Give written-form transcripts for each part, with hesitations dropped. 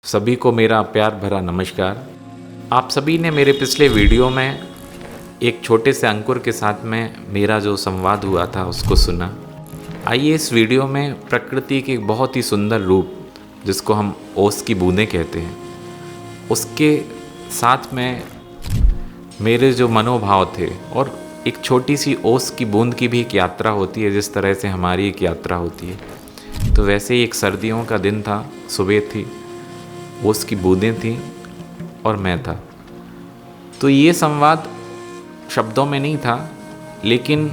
सभी को मेरा प्यार भरा नमस्कार। आप सभी ने मेरे पिछले वीडियो में एक छोटे से अंकुर के साथ में मेरा जो संवाद हुआ था उसको सुना। आइए इस वीडियो में प्रकृति के एक बहुत ही सुंदर रूप जिसको हम ओस की बूंदें कहते हैं, उसके साथ में मेरे जो मनोभाव थे और एक छोटी सी ओस की बूंद की भी एक यात्रा होती है, जिस तरह से हमारी एक यात्रा होती है। तो वैसे ही एक सर्दियों का दिन था, सुबह थी, ओस की बूंदें थीं और मैं था। तो ये संवाद शब्दों में नहीं था, लेकिन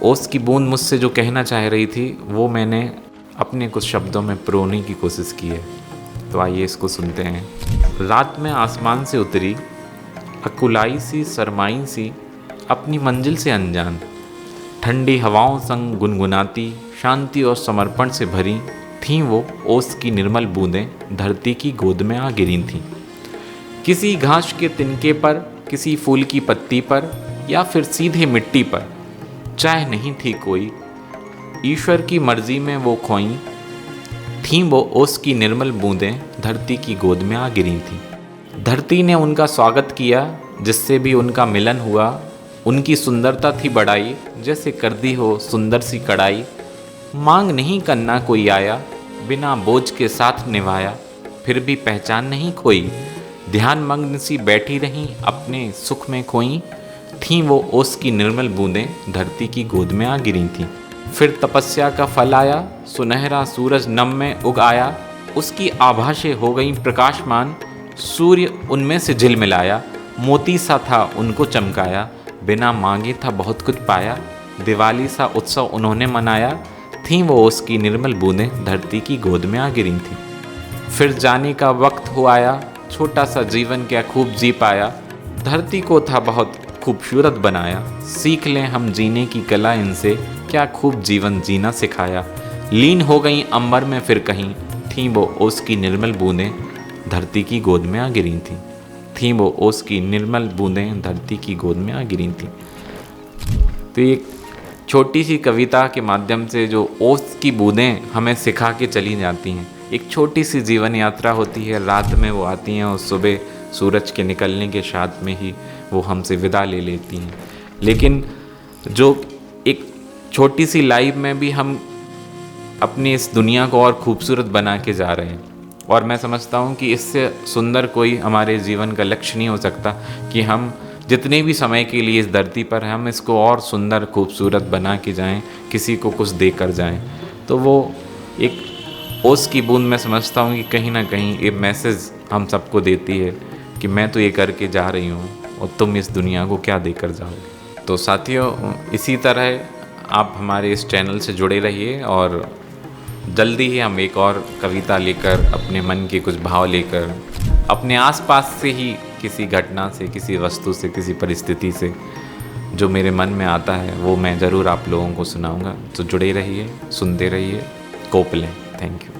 ओस की बूंद मुझसे जो कहना चाह रही थी वो मैंने अपने कुछ शब्दों में परोने की कोशिश की है। तो आइए इसको सुनते हैं। रात में आसमान से उतरी अकुलाई सी सरमाई सी, अपनी मंजिल से अनजान, ठंडी हवाओं संग गुनगुनाती, शांति और समर्पण से भरी थीं वो ओस की निर्मल बूंदें धरती की गोद में आ गिरी थीं। किसी घास के तिनके पर, किसी फूल की पत्ती पर या फिर सीधे मिट्टी पर, चाह नहीं थी कोई, ईश्वर की मर्जी में वो खोई थीं वो ओस की निर्मल बूंदें धरती की गोद में आ गिरी थीं। धरती ने उनका स्वागत किया, जिससे भी उनका मिलन हुआ। उनकी सुंदरता थी बढ़ाई, जैसे कर दी हो सुंदर सी कढ़ाई। मांग नहीं करना कोई आया, बिना बोझ के साथ निभाया, फिर भी पहचान नहीं खोई। ध्यान मग्न सी बैठी रहीं, अपने सुख में खोई थीं वो ओस की निर्मल बूंदें धरती की गोद में आ गिरी थीं। फिर तपस्या का फल आया, सुनहरा सूरज नम में उग आया। उसकी आभासें हो गईं प्रकाशमान, सूर्य उनमें से झिलमिलाया। मोती सा था उनको चमकाया, बिना मांगे था बहुत कुछ पाया। दिवाली सा उत्सव उन्होंने मनाया, थीं वो ओस की निर्मल बूंदें धरती की गोद में आ गिरी थीं। फिर जाने का वक्त हो आया, छोटा सा जीवन क्या खूब जी पाया। धरती को था बहुत खूबसूरत बनाया, सीख लें हम जीने की कला इनसे, क्या खूब जीवन जीना सिखाया। लीन हो गई अंबर में फिर कहीं, थीं वो ओस की निर्मल बूंदें धरती की गोद में आ गिरी थीं। थीं वो ओस की निर्मल बूंदें धरती की गोद में आ गिरी थीं। तो एक छोटी सी कविता के माध्यम से जो ओस की बूंदें हमें सिखा के चली जाती हैं, एक छोटी सी जीवन यात्रा होती है। रात में वो आती हैं और सुबह सूरज के निकलने के साथ में ही वो हमसे विदा ले लेती हैं। लेकिन जो एक छोटी सी लाइफ में भी हम अपनी इस दुनिया को और खूबसूरत बना के जा रहे हैं, और मैं समझता हूँ कि इससे सुंदर कोई हमारे जीवन का लक्ष्य नहीं हो सकता कि हम जितने भी समय के लिए इस धरती पर हैं, हम इसको और सुंदर खूबसूरत बना के जाएं, किसी को कुछ दे कर जाएं। तो वो एक ओस की बूंद मैं समझता हूँ कि कहीं ना कहीं एक मैसेज हम सबको देती है कि मैं तो ये करके जा रही हूँ और तुम इस दुनिया को क्या देकर जाओगे। तो साथियों, इसी तरह आप हमारे इस चैनल से जुड़े रहिए और जल्दी ही हम एक और कविता लेकर, अपने मन के कुछ भाव लेकर, अपने आसपास से ही किसी घटना से, किसी वस्तु से, किसी परिस्थिति से जो मेरे मन में आता है वो मैं ज़रूर आप लोगों को सुनाऊंगा। तो जुड़े रहिए, सुनते रहिए। कोपलें। Thank you.